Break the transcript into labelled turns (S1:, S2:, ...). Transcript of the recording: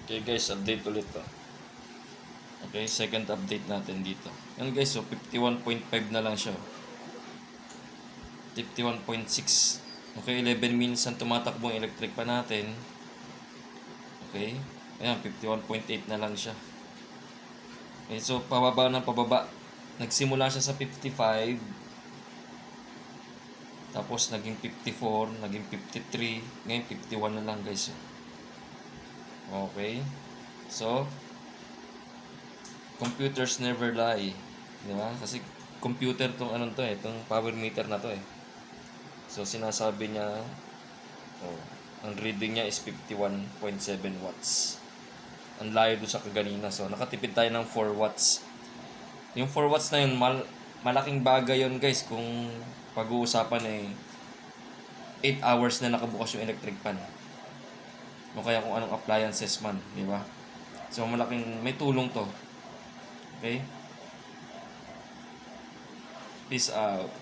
S1: Okay guys, update ulit to. Okay, second update natin dito. Yan guys, so 51.5 na lang siya. 51.6. Okay, 11 minutes ang tumatakbo ang electric pa natin. Okay, ayan, 51.8 na lang siya. Okay, so pababa ng pababa. Nagsimula siya sa 55. Tapos naging 54, naging 53, ngayon 51 na lang guys. Okay. So, computers never lie. Di ba? Kasi computer tong ano to eh, tong power meter na to eh. So, sinasabi niya, ang reading niya is 51.7 watts. Ang layo doon sa kaganina. So, nakatipid tayo ng 4 watts. Yung 4 watts na yun, malaking bagay yun guys kung pag-uusapan eh 8 hours na nakabukas yung electric fan. O kaya kung anong appliances man, di ba? So, may tulong to. Okay? Peace out.